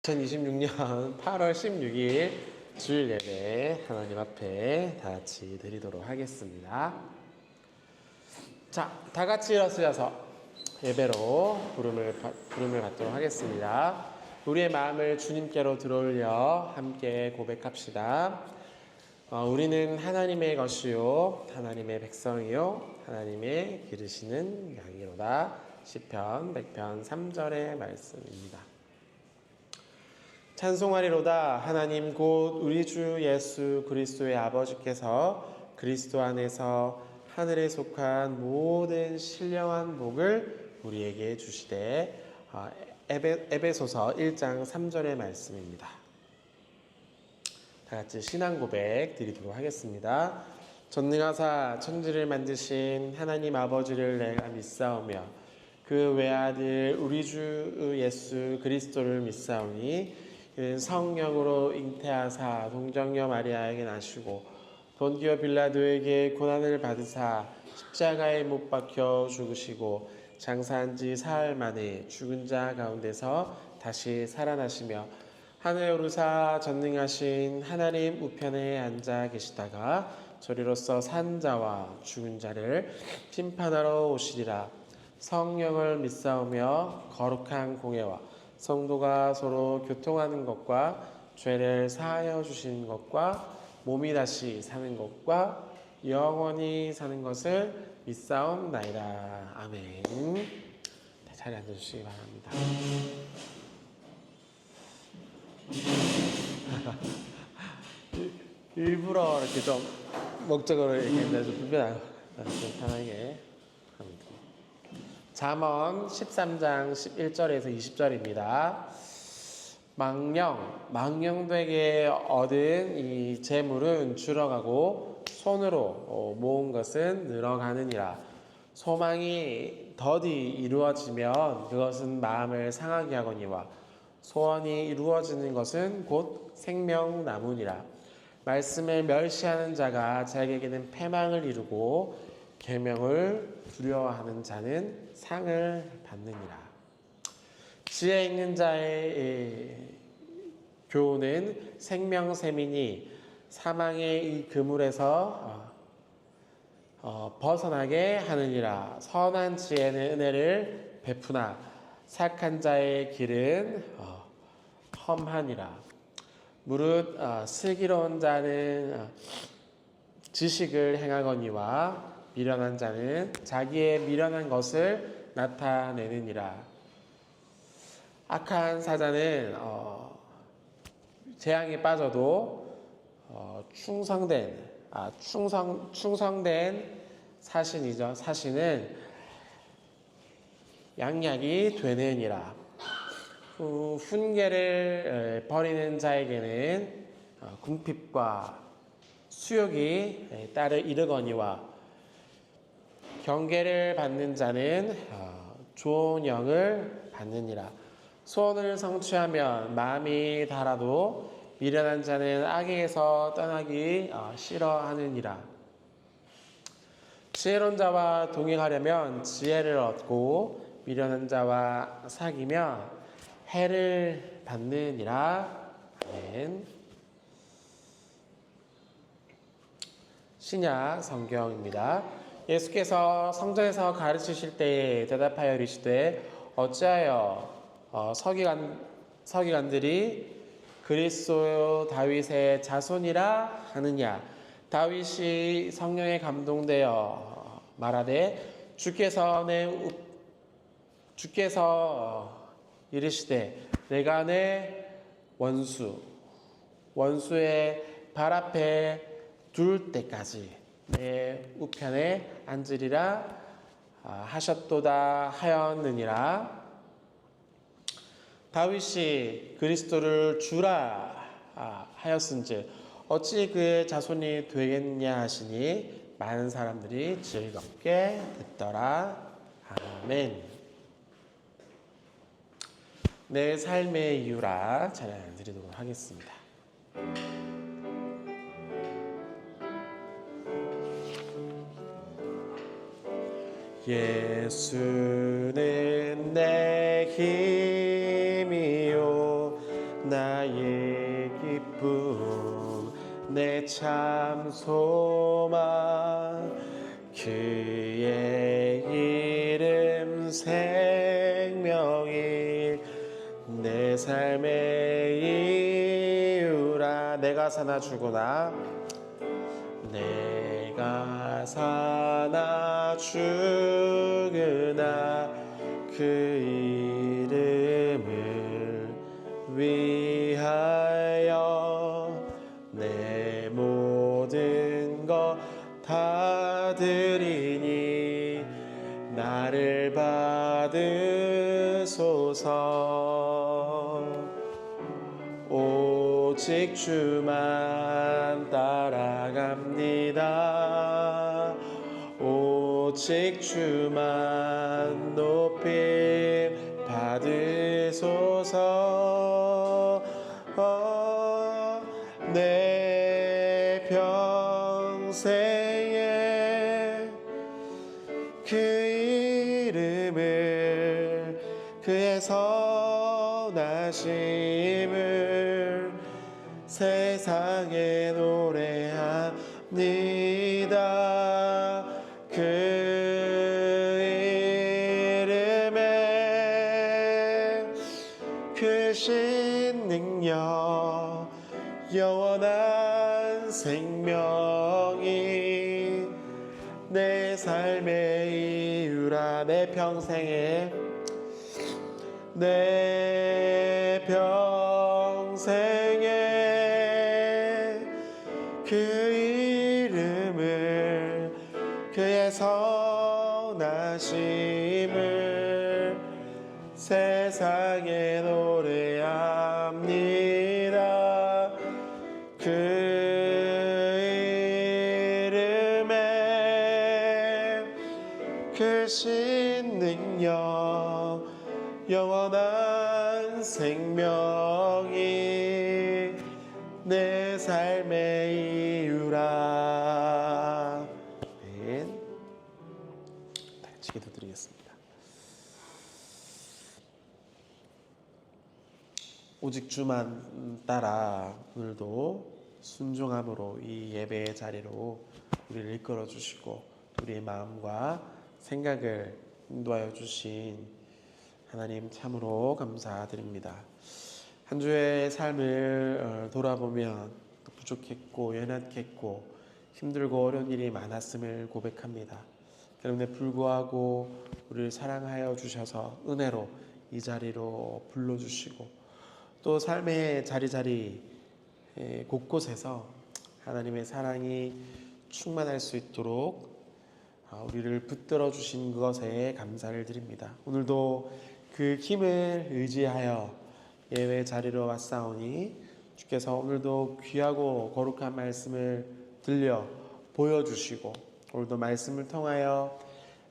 2026년 8월 16일 주일 예배 하나님 앞에 다 같이 드리도록 하겠습니다. 자, 다 같이 일어서셔서 예배로 부름을 받도록 하겠습니다. 우리의 마음을 주님께로 들어올려 함께 고백합시다. 우리는 하나님의 것이요 하나님의 백성이요 하나님의 기르시는 양이로다. 시편 100편 3절의 말씀입니다. 찬송하리로다. 하나님 곧 우리 주 예수 그리스도의 아버지께서 그리스도 안에서 하늘에 속한 모든 신령한 복을 우리에게 주시되, 에베소서 1장 3절의 말씀입니다. 다 같이 신앙 고백 드리도록 하겠습니다. 전능하사 천지를 만드신 하나님 아버지를 내가 믿사오며 그 외아들 우리 주 예수 그리스도를 믿사오니 그는 성령으로 잉태하사 동정녀 마리아에게 나시고 본디오 빌라도에게 고난을 받으사 십자가에 못 박혀 죽으시고 장사한 지 사흘 만에 죽은 자 가운데서 다시 살아나시며 하늘에 오르사 전능하신 하나님 우편에 앉아 계시다가 저리로서 산 자와 죽은 자를 심판하러 오시리라. 성령을 믿사오며 거룩한 공예와 성도가 서로 교통하는 것과 죄를 사하여 주시는 것과 몸이 다시 사는 것과 영원히 사는 것을 믿사옵나이다. 아멘. 자리에 앉아주시기 바랍니다. 일부러 이렇게 좀 목적으로 얘기했는데 좀 불편하고 좀 편하게 합니다. 잠언 13장 11절에서 20절입니다. 망령되게 얻은 이 재물은 줄어가고 손으로 모은 것은 늘어가느니라. 소망이 더디 이루어지면 그것은 마음을 상하게 하거니와 소원이 이루어지는 것은 곧 생명나무니라. 말씀을 멸시하는 자가 자기에게는 패망을 이루고 계명을 두려워하는 자는 상을 받느니라. 지혜 있는 자의 교훈은 생명샘이니 사망의 이 그물에서 벗어나게 하느니라. 선한 지혜는 은혜를 베푸나 착한 자의 길은 험하니라. 무릇 슬기로운 자는 지식을 행하거니와 미련한 자는 자기의 미련한 것을 나타내느니라. 악한 사자는 재앙에 빠져도 충성된 사신이죠. 사신은 양약이 되느니라. 훈계를 버리는 자에게는 궁핍과 수욕이 딸을 이르거니와 경계를 받는 자는 좋은 영을 받느니라. 소원을 성취하면 마음이 달아도 미련한 자는 악에서 떠나기 싫어하느니라. 지혜로운 자와 동행하려면 지혜를 얻고 미련한 자와 사귀면 해를 받느니라. 아멘. 신약 성경입니다. 예수께서 성전에서 가르치실 때에 대답하여 이르시되 어찌하여 서기관들이 그리스도 다윗의 자손이라 하느냐. 다윗이 성령에 감동되어 말하되 주께서 이르시되 내가 내 원수의 발 앞에 둘 때까지 내 우편에 앉으리라 하셨도다 하였느니라. 다윗이 그리스도를 주라 하였은즉 어찌 그의 자손이 되겠냐 하시니 많은 사람들이 즐겁게 듣더라. 아멘. 내 삶의 이유라 찬양 드리도록 하겠습니다. 예수는 내 힘이요 나의 기쁨 내 참 소망 그의 이름 생명이 내 삶의 이유라. 내가 사나 죽으나 내가 사나 죽으나 그 이름을 위하여 내 모든 것 다 드리니 나를 받으소서. 오직 주만 따라갑니다. 오직 주만 높임 받으소서. 내 평생에 그 이름을 그의 선하심을 세상에 노래합니다. 그 이름에 크신 능력 영원한 생명이 내 삶의 이유라. 내 평생에 내 평생에 그 이름을 그의 선하심을 세상에 노래합니다. 그 이름에 크신 능력 영원한 생명이 내 삶의 이유라. 아멘. 같이 기도드리겠습니다. 오직 주만 따라 오늘도 순종함으로 이 예배의 자리로 우리를 이끌어 주시고 우리의 마음과 생각을 인도하여 주신 하나님 참으로 감사드립니다. 한 주의 삶을 돌아보면 부족했고 연약했고 힘들고 어려운 일이 많았음을 고백합니다. 그런데 불구하고 우리를 사랑하여 주셔서 은혜로 이 자리로 불러주시고 또 삶의 자리자리 곳곳에서 하나님의 사랑이 충만할 수 있도록 우리를 붙들어 주신 것에 감사를 드립니다. 오늘도 그 힘을 의지하여 예배 자리로 왔사오니 주께서 오늘도 귀하고 거룩한 말씀을 들려 보여주시고 오늘도 말씀을 통하여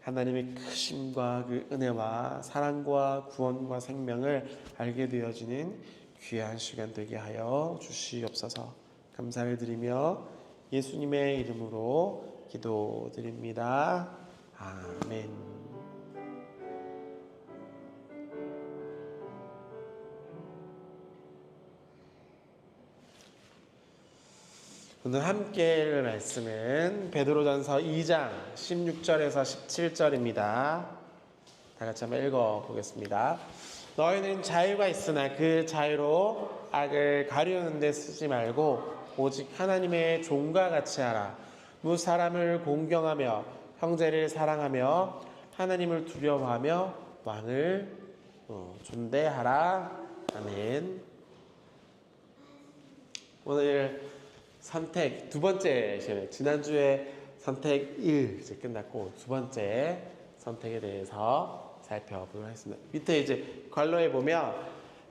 하나님의 크심과 그 은혜와 사랑과 구원과 생명을 알게 되어지는 귀한 시간 되게 하여 주시옵소서. 감사를 드리며 예수님의 이름으로 기도드립니다. 아멘. 오늘 함께 읽을 말씀은 베드로전서 2장 16절에서 17절입니다. 다 같이 한번 읽어보겠습니다. 너희는 자유가 있으나 그 자유로 악을 가리우는 데 쓰지 말고 오직 하나님의 종과 같이 하라. 무 사람을 공경하며 형제를 사랑하며 하나님을 두려워하며 왕을 존대하라. 아멘. 오늘 선택 두 번째 시간에 지난주에 선택 1 이제 끝났고 두 번째 선택에 대해서 살펴보도록 하겠습니다. 밑에 이제 괄호에 보면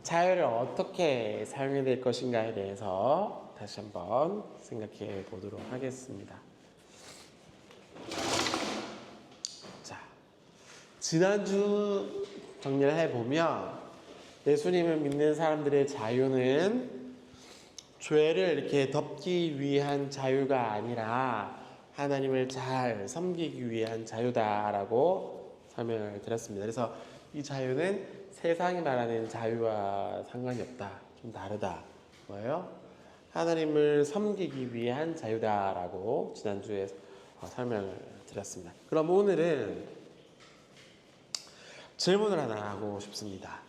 자유를 어떻게 사용해야 될 것인가에 대해서 다시 한번 생각해 보도록 하겠습니다. 자, 지난주 정리를 해보면 예수님을 믿는 사람들의 자유는 죄를 이렇게 덮기 위한 자유가 아니라 하나님을 잘 섬기기 위한 자유다라고 설명을 드렸습니다. 그래서 이 자유는 세상이 말하는 자유와 상관이 없다. 좀 다르다. 뭐예요? 하나님을 섬기기 위한 자유다라고 지난주에 설명을 드렸습니다. 그럼 오늘은 질문을 하나 하고 싶습니다.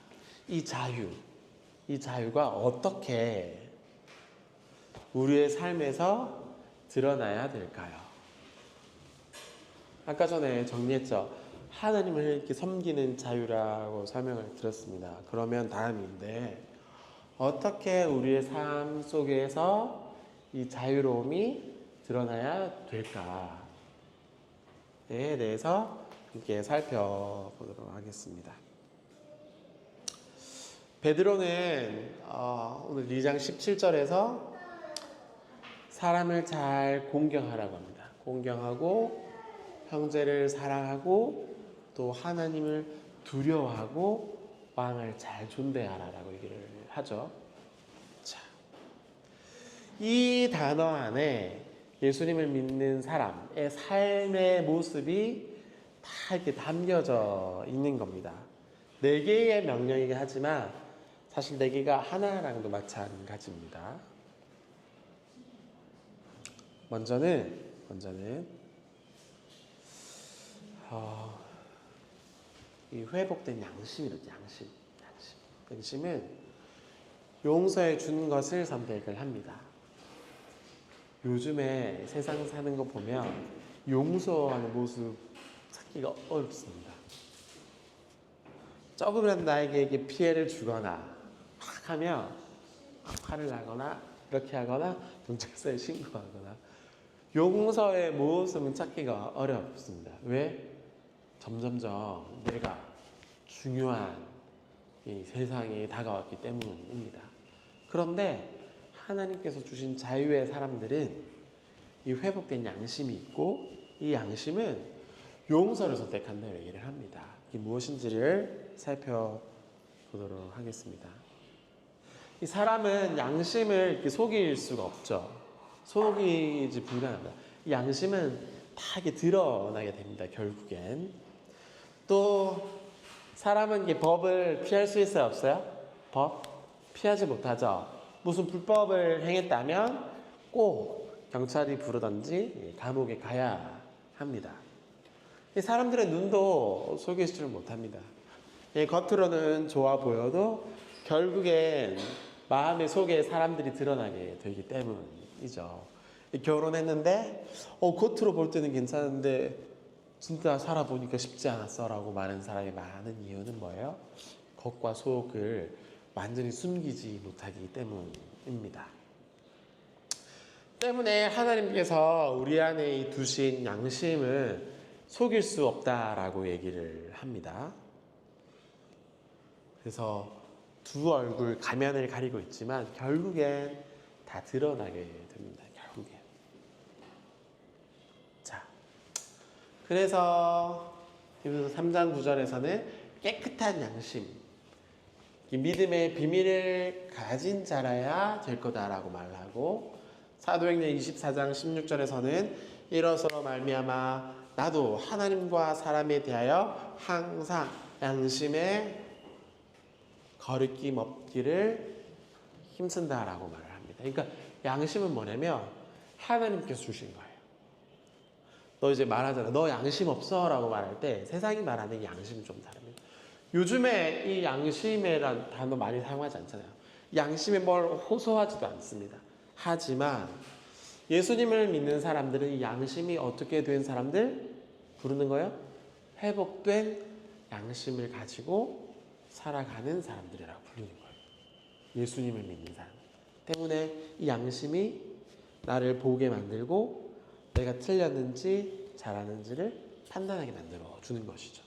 이 자유가 어떻게 우리의 삶에서 드러나야 될까요? 아까 전에 정리했죠. 하나님을 이렇게 섬기는 자유라고 설명을 드렸습니다. 그러면 다음인데 어떻게 우리의 삶 속에서 이 자유로움이 드러나야 될까에 대해서 함께 살펴보도록 하겠습니다. 베드로는 오늘 2장 17절에서 사람을 잘 공경하라고 합니다. 공경하고 형제를 사랑하고 또 하나님을 두려워하고 왕을 잘 존대하라라고 얘기를 하죠. 자, 이 단어 안에 예수님을 믿는 사람의 삶의 모습이 다 이렇게 담겨져 있는 겁니다. 4개의 명령이긴 하지만 사실 4개가 하나랑도 마찬가지입니다. 먼저는 이 회복된 양심이죠. 양심은 용서해 준 것을 선택을 합니다. 요즘에 세상 사는 거 보면 용서하는 모습 찾기가 어렵습니다. 조금이라도 나에게 피해를 주거나 막 하면 화를 나거나 이렇게 하거나 경찰서에 신고하거나 용서의 모습은 찾기가 어렵습니다. 왜? 점점점 내가 중요한 이 세상에 다가왔기 때문입니다. 그런데 하나님께서 주신 자유의 사람들은 이 회복된 양심이 있고 이 양심은 용서를 선택한다고 얘기를 합니다. 이게 무엇인지를 살펴보도록 하겠습니다. 이 사람은 양심을 이렇게 속일 수가 없죠. 속이지 불가합니다. 이 양심은 다 이렇게 드러나게 됩니다. 결국엔. 또 사람은 이게 법을 피할 수 있어요? 없어요? 법? 피하지 못하죠. 무슨 불법을 행했다면 꼭 경찰이 부르든지 감옥에 가야 합니다. 이 사람들의 눈도 속이지를 못합니다. 겉으로는 좋아 보여도 결국엔 마음의 속에 사람들이 드러나게 되기 때문이죠. 결혼했는데 겉으로 볼 때는 괜찮은데 진짜 살아보니까 쉽지 않았어 라고 말하는 사람이 많은 이유는 뭐예요? 겉과 속을 완전히 숨기지 못하기 때문입니다. 때문에 하나님께서 우리 안에 두신 양심을 속일 수 없다라고 얘기를 합니다. 그래서 두 얼굴 가면을 가리고 있지만 결국엔 다 드러나게 됩니다. 결국엔. 자, 그래서 3장 9절에서는 깨끗한 양심, 믿음의 비밀을 가진 자라야 될 거다라고 말하고 사도행전 24장 16절에서는 이로써 말미암아 나도 하나님과 사람에 대하여 항상 양심의 거리낌 없기를 힘쓴다라고 말을 합니다. 그러니까 양심은 뭐냐면 하나님께서 주신 거예요. 너 이제 말하잖아. 너 양심 없어 라고 말할 때 세상이 말하는 양심은 좀 다릅니다. 요즘에 이 양심이라는 단어 많이 사용하지 않잖아요. 양심에 뭘 호소하지도 않습니다. 하지만 예수님을 믿는 사람들은 이 양심이 어떻게 된 사람들 부르는 거예요? 회복된 양심을 가지고 살아가는 사람들이라고 부르는 거예요. 예수님을 믿는 사람 때문에 이 양심이 나를 보게 만들고 내가 틀렸는지 잘하는지를 판단하게 만들어 주는 것이죠.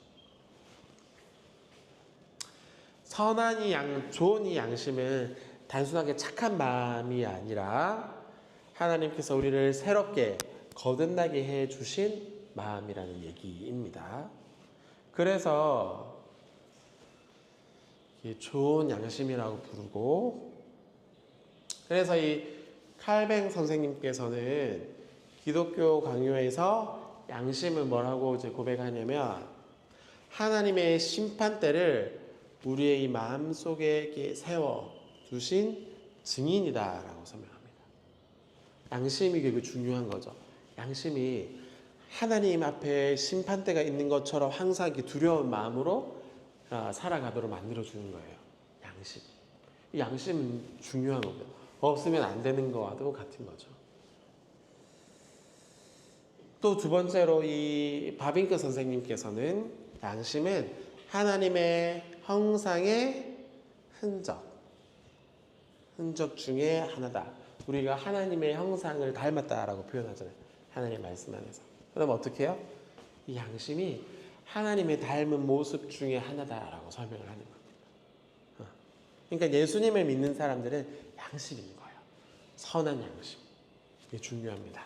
좋은 이 양심은 단순하게 착한 마음이 아니라 하나님께서 우리를 새롭게 거듭나게 해 주신 마음이라는 얘기입니다. 그래서 좋은 양심이라고 부르고, 그래서 이 칼뱅 선생님께서는 기독교 강요에서 양심을 뭐라고 이제 고백하냐면 하나님의 심판대를 우리의 이 마음 속에 세워 두신 증인이다라고 설명합니다. 양심이 되게 중요한 거죠. 양심이 하나님 앞에 심판대가 있는 것처럼 항상 두려운 마음으로 살아가도록 만들어주는 거예요. 양심. 이 양심은 중요한 거고요. 없으면 안 되는 거와도 같은 거죠. 또 두 번째로 이 바빙크 선생님께서는 양심은 하나님의 형상의 흔적 중에 하나다. 우리가 하나님의 형상을 닮았다라고 표현하잖아요. 하나님의 말씀 안에서. 그럼 어떻게 해요? 이 양심이 하나님의 닮은 모습 중에 하나다라고 설명을 하는 겁니다. 그러니까 예수님을 믿는 사람들은 양심인 거예요. 선한 양심. 이게 중요합니다.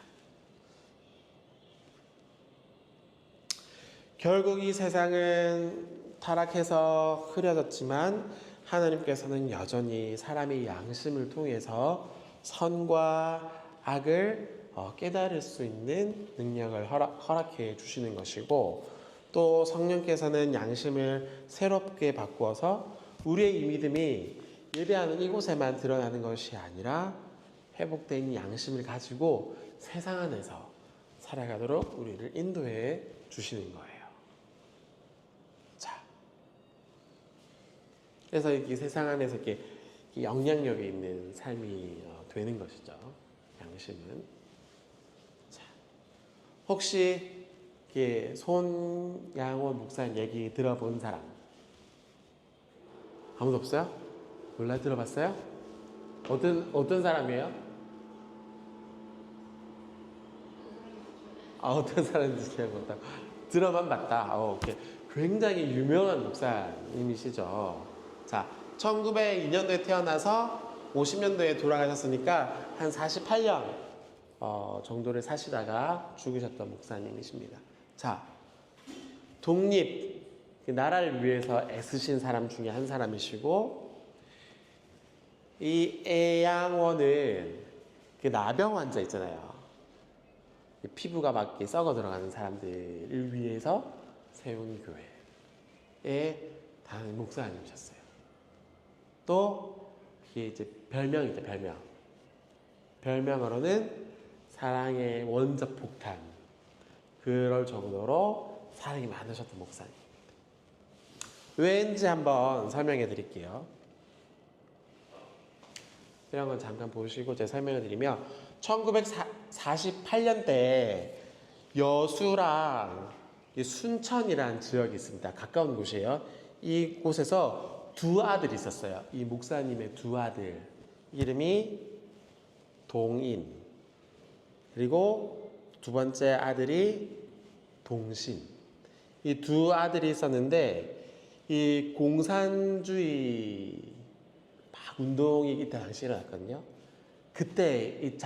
결국 이 세상은 타락해서 흐려졌지만 하나님께서는 여전히 사람의 양심을 통해서 선과 악을 깨달을 수 있는 능력을 허락해 주시는 것이고, 또 성령께서는 양심을 새롭게 바꾸어서 우리의 이 믿음이 예배하는 이곳에만 드러나는 것이 아니라 회복된 양심을 가지고 세상 안에서 살아가도록 우리를 인도해 주시는 거예요. 자, 그래서 이 세상 안에서 이렇게 영향력이 있는 삶이 되는 것이죠. 양심은. 자, 혹시 손양원 목사님 얘기 들어본 사람 아무도 없어요? 몰라 들어봤어요? 어떤 사람이에요? 어떤 사람인지 기억 못하고 들어만 봤다. 오케이. 굉장히 유명한 목사님이시죠. 자, 1902년도에 태어나서 50년도에 돌아가셨으니까 한 48년 정도를 사시다가 죽으셨던 목사님이십니다. 자, 독립, 나라를 위해서 애쓰신 사람 중에 한 사람이시고, 이 애양원은 나병 환자 있잖아요. 피부가 막 썩어 들어가는 사람들을 위해서 세운 교회에 다니는 목사님이셨어요. 또 이게 이제 별명이죠, 별명. 별명으로는 사랑의 원적 폭탄. 그럴 정도로 사랑이 많으셨던 목사님. 왜인지 한번 설명해 드릴게요. 이런 건 잠깐 보시고 제가 설명해 드리면 1948년대 여수랑 순천이라는 지역이 있습니다. 가까운 곳이에요. 이곳에서 두 아들이 있었어요. 이 목사님의 두 아들. 이름이 동인. 그리고 두 번째 아들이 동신. 이 두 아들이 있었는데 이 공산주의 막 운동이 이때 당시에 일어났거든요. 그때 이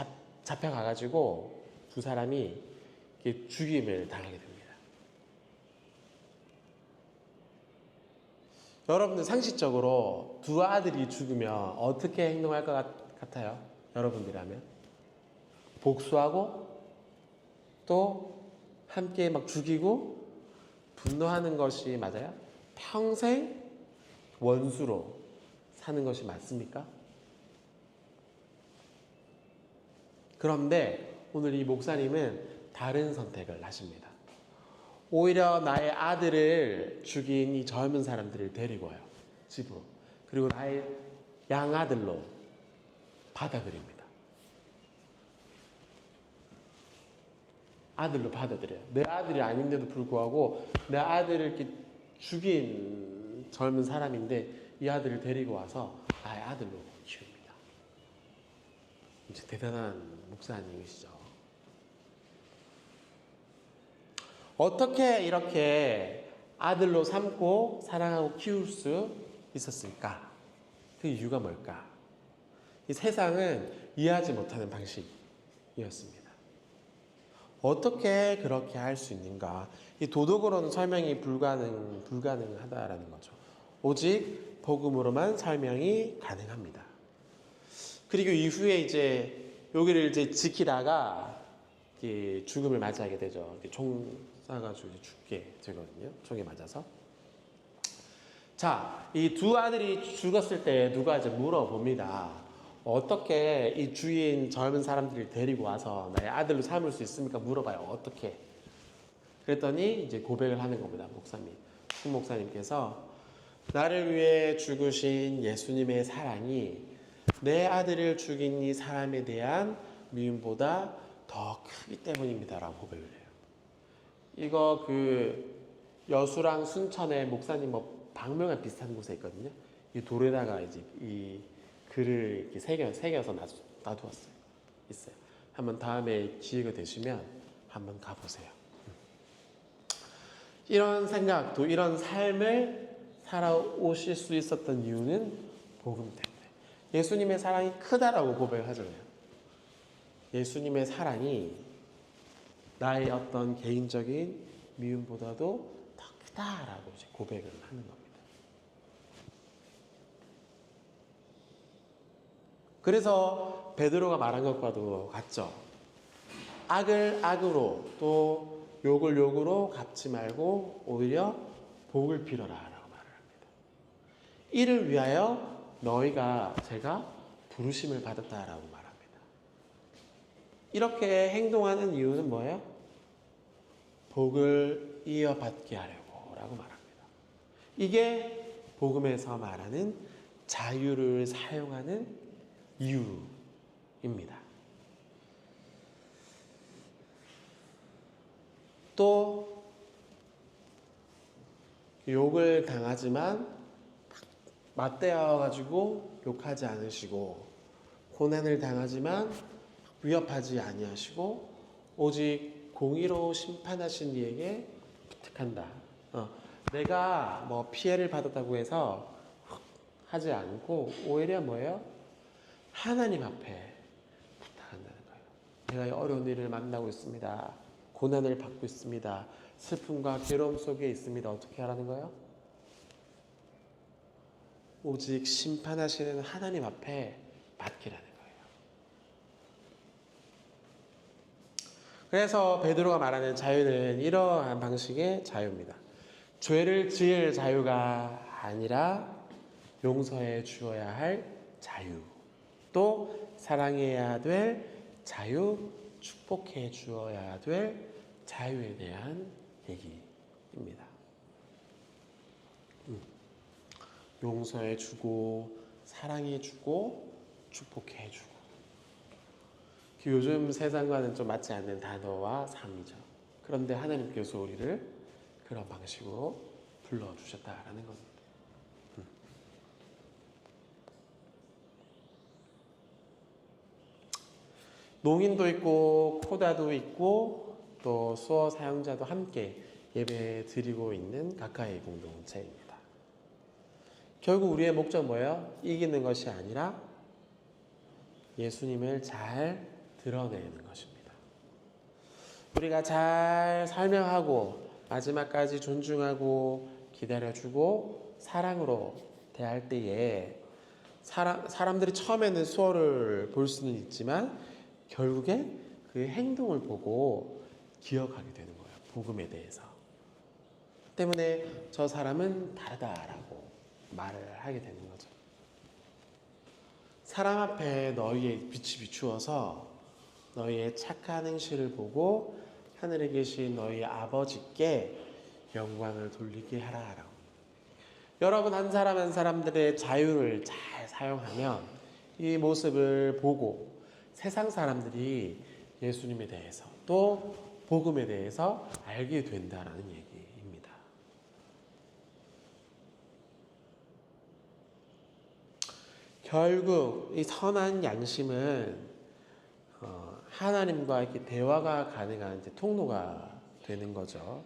잡혀가가지고 두 사람이 죽임을 당하게 됩니다. 여러분들 상식적으로 두 아들이 죽으면 어떻게 행동할 것 같아요? 여러분들이라면? 복수하고 또 함께 막 죽이고 분노하는 것이 맞아요? 평생 원수로 사는 것이 맞습니까? 그런데 오늘 이 목사님은 다른 선택을 하십니다. 오히려 나의 아들을 죽인 이 젊은 사람들을 데리고 와요. 집으로. 그리고 나의 양아들로 받아들입니다. 아들로 받아들여요. 내 아들이 아닌데도 불구하고 내 아들을 이렇게 죽인 젊은 사람인데 이 아들을 데리고 와서 나의 아들로 키웁니다. 이제 대단한 목사님이시죠. 어떻게 이렇게 아들로 삼고 사랑하고 키울 수 있었을까? 그 이유가 뭘까? 이 세상은 이해하지 못하는 방식이었습니다. 어떻게 그렇게 할 수 있는가? 이 도덕으로는 설명이 불가능하다라는 거죠. 오직 복음으로만 설명이 가능합니다. 그리고 이후에 이제 여기를 이제 지키다가 죽음을 맞이하게 되죠. 총 쏴가지고 죽게 되거든요. 총에 맞아서. 자, 이 두 아들이 죽었을 때 누가 이제 물어봅니다. 어떻게 이 주인 젊은 사람들을 데리고 와서 나의 아들로 삼을 수 있습니까? 물어봐요. 어떻게? 그랬더니 이제 고백을 하는 겁니다. 목사님, 신 목사님께서 나를 위해 죽으신 예수님의 사랑이 내 아들을 죽인 이 사람에 대한 미움보다 더 크기 때문입니다라고 고백을 해요. 이거 그 여수랑 순천에 목사님 뭐 박물관 비슷한 곳에 있거든요. 이 돌에다가 이제 이 글을 이렇게 새겨서 놔두었어요. 있어요. 한번 다음에 기회가 되시면 한번 가보세요. 이런 생각, 또 이런 삶을 살아오실 수 있었던 이유는 복음 때문에. 예수님의 사랑이 크다라고 고백을 하잖아요. 예수님의 사랑이 나의 어떤 개인적인 미움보다도 더 크다라고 이제 고백을 하는 겁니다. 그래서 베드로가 말한 것과도 같죠. 악을 악으로 또 욕을 욕으로 갚지 말고 오히려 복을 빌어라 라고 말을 합니다. 이를 위하여 너희가 제가 부르심을 받았다라고 말합니다. 이렇게 행동하는 이유는 뭐예요? 복을 이어받게 하려고 라고 말합니다. 이게 복음에서 말하는 자유를 사용하는 이유입니다. 또 욕을 당하지만 맞대어가지고 욕하지 않으시고 고난을 당하지만 위협하지 아니하시고 오직 공의로 심판하신 이에게 부탁한다. 내가 뭐 피해를 받았다고 해서 하지 않고 오히려 뭐예요? 하나님 앞에 부탁한다는 거예요. 내가 어려운 일을 만나고 있습니다. 고난을 받고 있습니다. 슬픔과 괴로움 속에 있습니다. 어떻게 하라는 거예요? 오직 심판하시는 하나님 앞에 맡기라는 거예요. 그래서 베드로가 말하는 자유는 이러한 방식의 자유입니다. 죄를 지을 자유가 아니라 용서해 주어야 할 자유, 또 사랑해야 될 자유, 축복해 주어야 될 자유에 대한 얘기입니다. 용서해 주고 사랑해 주고 축복해 주고, 요즘 세상과는 좀 맞지 않는 단어와 삶이죠. 그런데 하나님께서 우리를 그런 방식으로 불러주셨다라는 겁니다. 농인도 있고 코다도 있고 또 수어 사용자도 함께 예배 드리고 있는 가까이 공동체입니다. 결국 우리의 목적 뭐예요? 이기는 것이 아니라 예수님을 잘 드러내는 것입니다. 우리가 잘 설명하고 마지막까지 존중하고 기다려주고 사랑으로 대할 때에 사람들이 처음에는 수어를 볼 수는 있지만 결국에 그의 행동을 보고 기억하게 되는 거예요. 복음에 대해서. 때문에 저 사람은 다르다라고 말을 하게 되는 거죠. 사람 앞에 너희의 빛이 비추어서 너희의 착한 행실을 보고 하늘에 계신 너희 아버지께 영광을 돌리게 하라라고. 여러분 한 사람 한 사람들의 자유를 잘 사용하면 이 모습을 보고 세상 사람들이 예수님에 대해서 또 복음에 대해서 알게 된다라는 얘기입니다. 결국 이 선한 양심은 하나님과 이렇게 대화가 가능한 이제 통로가 되는 거죠.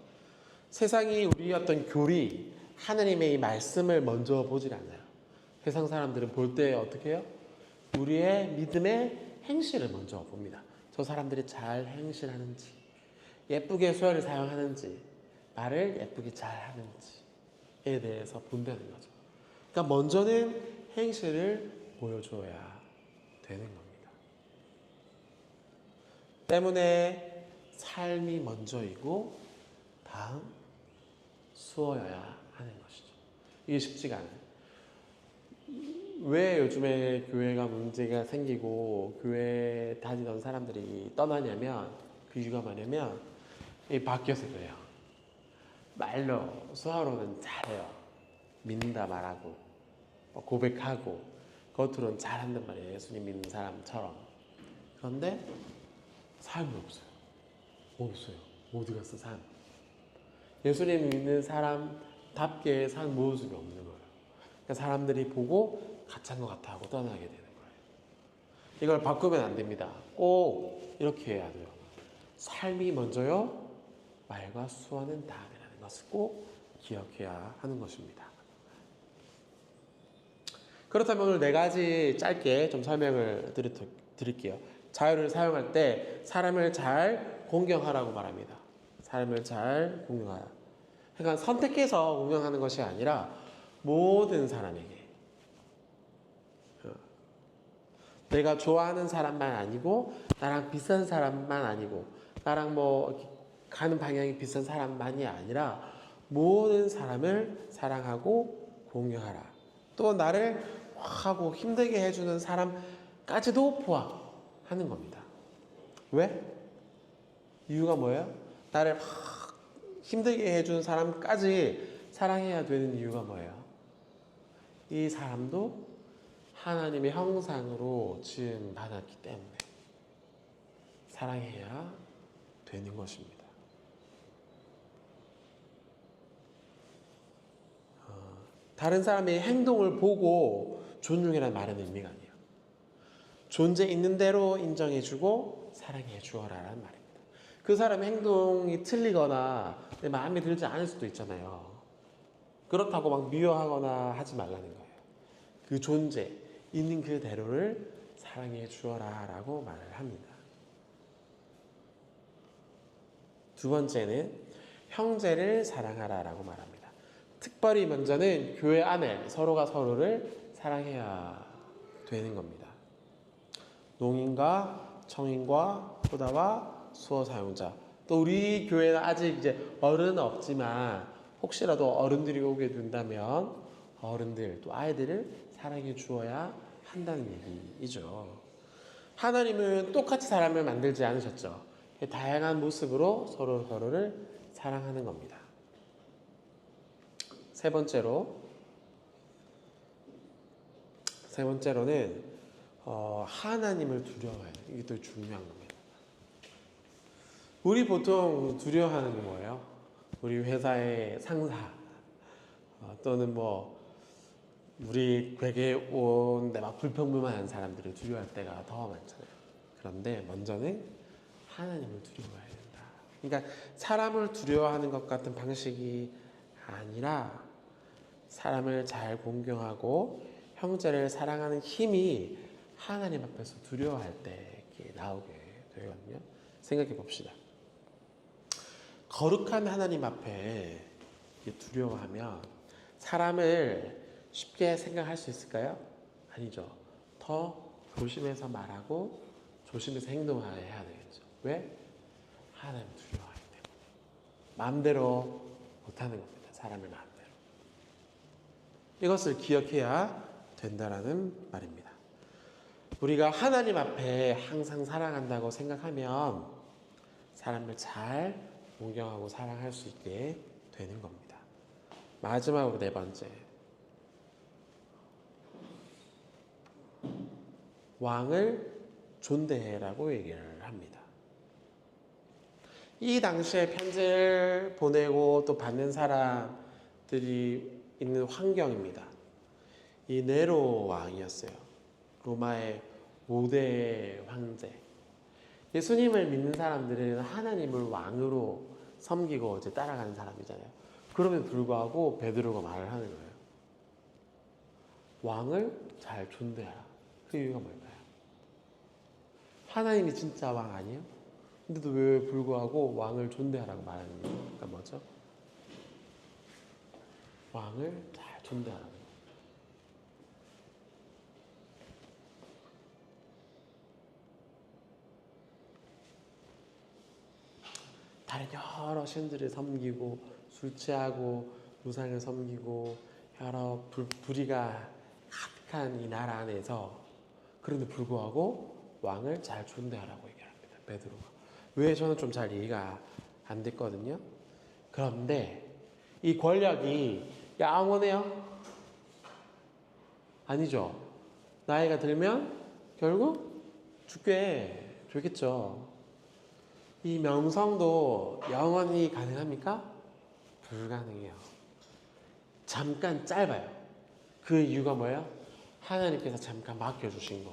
세상이 우리의 어떤 교리, 하나님의 이 말씀을 먼저 보질 않아요. 세상 사람들은 볼 때 어떻게 해요? 우리의 믿음의 행실을 먼저 봅니다. 저 사람들이 잘 행실하는지, 예쁘게 수어를 사용하는지, 말을 예쁘게 잘 하는지에 대해서 본다는 거죠. 그러니까 먼저는 행실을 보여줘야 되는 겁니다. 때문에 삶이 먼저이고 다음 수어여야 하는 것이죠. 이게 쉽지가 않아요. 왜 요즘에 교회가 문제가 생기고 교회 다니던 사람들이 떠나냐면 그 이유가 뭐냐면 이 바뀌어서 그래요. 말로 수화로는 잘해요. 믿는다 말하고 고백하고 겉으로는 잘한단 말이에요. 예수님 믿는 사람처럼. 그런데 삶이 없어요. 없어요. 어디 갔어 삶? 예수님 믿는 사람답게 산 모습이 없는 거예요. 그러니까 사람들이 보고 가짜인 것 같아 하고 떠나게 되는 거예요. 이걸 바꾸면 안 됩니다. 꼭 이렇게 해야 돼요. 삶이 먼저요. 말과 수완은 다음이라는 것을 꼭 기억해야 하는 것입니다. 그렇다면 오늘 네 가지 짧게 좀 설명을 드릴게요. 자유를 사용할 때 사람을 잘 공경하라고 말합니다. 사람을 잘 공경하라. 그러니까 선택해서 공경하는 것이 아니라 모든 사람에게 내가 좋아하는 사람만 아니고 나랑 비슷한 사람만 아니고 나랑 뭐 가는 방향이 비슷한 사람만이 아니라 모든 사람을 사랑하고 공경하라. 또 나를 하고 힘들게 해주는 사람까지도 포함하는 겁니다. 왜? 이유가 뭐예요? 나를 힘들게 해주는 사람까지 사랑해야 되는 이유가 뭐예요? 이 사람도 하나님의 형상으로 지음 받았기 때문에 사랑해야 되는 것입니다. 다른 사람의 행동을 보고 존중이라는 말은 의미가 아니에요. 존재 있는 대로 인정해주고 사랑해 주어라라는 말입니다. 그 사람의 행동이 틀리거나 내 마음에 들지 않을 수도 있잖아요. 그렇다고 막 미워하거나 하지 말라는 거예요. 그 존재 있는 그대로를 사랑해 주어라라고 말을 합니다. 두 번째는 형제를 사랑하라라고 말합니다. 특별히 먼저는 교회 안에 서로가 서로를 사랑해야 되는 겁니다. 농인과 청인과 후다와 수어 사용자. 또 우리 교회는 아직 이제 어른은 없지만 혹시라도 어른들이 오게 된다면 어른들 또 아이들을 사랑해 주어야 한다는 얘기이죠. 하나님은 똑같이 사람을 만들지 않으셨죠. 다양한 모습으로 서로를 사랑하는 겁니다. 세 번째로는 하나님을 두려워해요. 이게 더 중요한 겁니다. 우리 보통 두려워하는 게 뭐예요? 우리 회사의 상사 또는 뭐 우리 궤에 온데 막 불평불만한 사람들을 두려워할 때가 더 많잖아요. 그런데 먼저는 하나님을 두려워해야 된다. 그러니까 사람을 두려워하는 것 같은 방식이 아니라 사람을 잘 공경하고 형제를 사랑하는 힘이 하나님 앞에서 두려워할 때 이렇게 나오게 되거든요. 생각해 봅시다. 거룩한 하나님 앞에 두려워하면 사람을 쉽게 생각할 수 있을까요? 아니죠. 더 조심해서 말하고 조심해서 행동해야 되겠죠. 왜? 하나님 두려워하기 때문에. 마음대로 못하는 겁니다. 사람을 마음대로. 이것을 기억해야 된다라는 말입니다. 우리가 하나님 앞에 항상 사랑한다고 생각하면 사람을 잘 공경하고 사랑할 수 있게 되는 겁니다. 마지막으로 네 번째. 왕을 존대해라고 얘기를 합니다. 이 당시에 편지를 보내고 또 받는 사람들이 있는 환경입니다. 이 네로 왕이었어요. 로마의 5대 황제. 예수님을 믿는 사람들은 하나님을 왕으로 섬기고 이제 따라가는 사람이잖아요. 그럼에도 불구하고 베드로가 말을 하는 거예요. 왕을 잘 존대하라. 그 이유가 뭘까요? 하나님이 진짜 왕 아니에요? 근데도 왜 불구하고 왕을 존대하라고 말하는 이유가 뭐죠? 왕을 잘 존대하라는 거예요. 다른 여러 신들을 섬기고 술 취하고 우상을 섬기고 여러 불의가 가득한 이 나라 안에서 그런데 불구하고 왕을 잘 존대하라고 얘기합니다. 베드로가. 왜 저는 좀 잘 이해가 안 됐거든요. 그런데 이 권력이 영원해요? 아니죠. 나이가 들면 결국 죽게 되겠죠. 이 명성도 영원히 가능합니까? 불가능해요. 잠깐 짧아요. 그 이유가 뭐예요? 하나님께서 잠깐 맡겨주신 것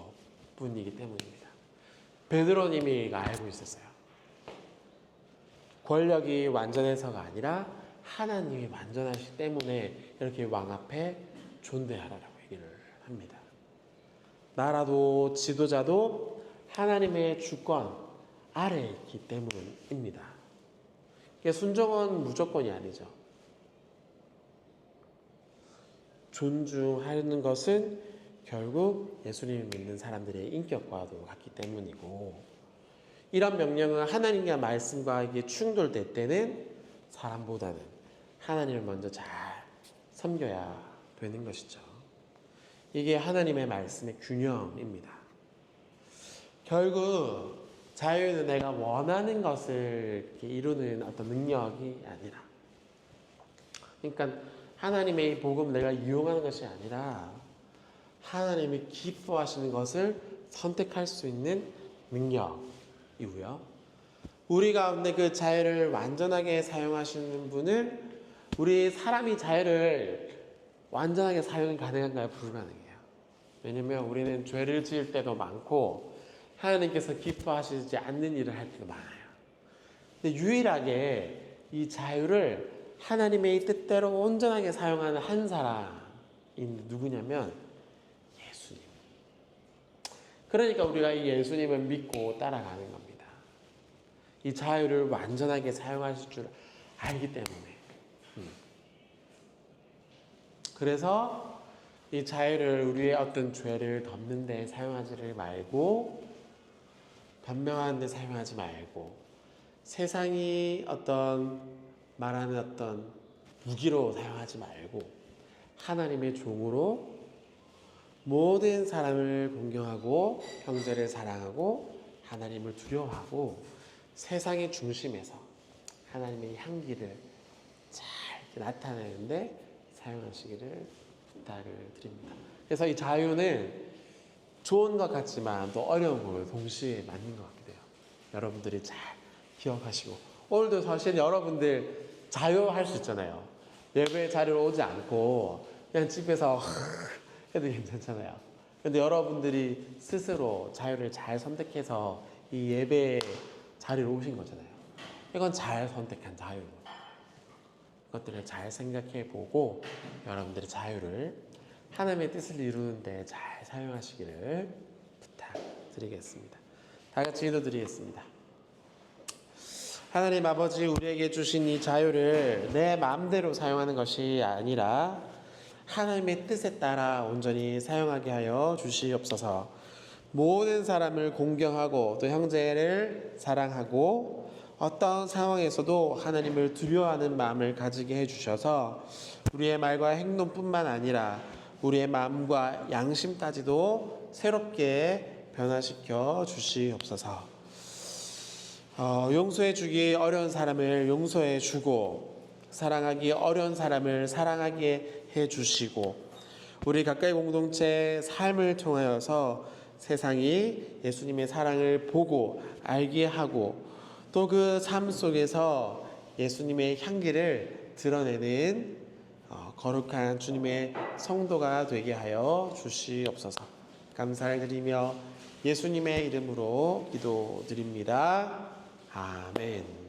뿐이기 때문입니다. 베드로님이 알고 있었어요. 권력이 완전해서가 아니라 하나님이 완전하시기 때문에 이렇게 왕 앞에 존대하라라고 얘기를 합니다. 나라도 지도자도 하나님의 주권 아래에 있기 때문입니다. 순종은 무조건이 아니죠. 존중하는 것은 결국 예수님을 믿는 사람들의 인격과도 같기 때문이고, 이런 명령은 하나님의 말씀과 이게 충돌될 때는 사람보다는 하나님을 먼저 잘 섬겨야 되는 것이죠. 이게 하나님의 말씀의 균형입니다. 결국 자유는 내가 원하는 것을 이루는 어떤 능력이 아니라, 그러니까 하나님의 복음을 내가 이용하는 것이 아니라 하나님이 기뻐하시는 것을 선택할 수 있는 능력이고요. 우리 가운데 그 자유를 완전하게 사용하시는 분은, 우리 사람이 자유를 완전하게 사용이 가능한가요? 불가능해요. 왜냐면 우리는 죄를 지을 때도 많고 하나님께서 기뻐하시지 않는 일을 할 때도 많아요. 근데 유일하게 이 자유를 하나님의 뜻대로 온전하게 사용하는 한 사람이 누구냐면 예수님. 그러니까 우리가 이 예수님을 믿고 따라가는 겁니다. 이 자유를 완전하게 사용하실 줄 알기 때문에. 그래서 이 자유를 우리의 어떤 죄를 덮는 데 사용하지를 말고, 변명하는 데 사용하지 말고, 세상이 말하는 어떤 무기로 사용하지 말고 하나님의 종으로 모든 사람을 공경하고 형제를 사랑하고 하나님을 두려워하고 세상의 중심에서 하나님의 향기를 잘 나타내는데 사용하시기를 부탁을 드립니다. 그래서 이 자유는 좋은 것 같지만 또 어려운 걸 동시에 맞는 것 같기도 해요. 여러분들이 잘 기억하시고, 오늘도 사실 여러분들 자유할 수 있잖아요. 예배 자리로 오지 않고 그냥 집에서 해도 괜찮잖아요. 근데 여러분들이 스스로 자유를 잘 선택해서 이 예배 자리로 오신 거잖아요. 이건 잘 선택한 자유. 그것들을 잘 생각해 보고 여러분들의 자유를 하나님의 뜻을 이루는데 잘 사용하시기를 부탁드리겠습니다. 다 같이 기도드리겠습니다. 하나님 아버지, 우리에게 주신 이 자유를 내 마음대로 사용하는 것이 아니라 하나님의 뜻에 따라 온전히 사용하게 하여 주시옵소서. 모든 사람을 공경하고 또 형제를 사랑하고 어떤 상황에서도 하나님을 두려워하는 마음을 가지게 해주셔서 우리의 말과 행동뿐만 아니라 우리의 마음과 양심까지도 새롭게 변화시켜 주시옵소서. 용서해 주기 어려운 사람을 용서해 주고 사랑하기 어려운 사람을 사랑하게 해 주시고, 우리 가까이 공동체 삶을 통하여서 세상이 예수님의 사랑을 보고 알게 하고 또 그 삶 속에서 예수님의 향기를 드러내는 거룩한 주님의 성도가 되게 하여 주시옵소서. 감사를 드리며 예수님의 이름으로 기도드립니다. 아멘.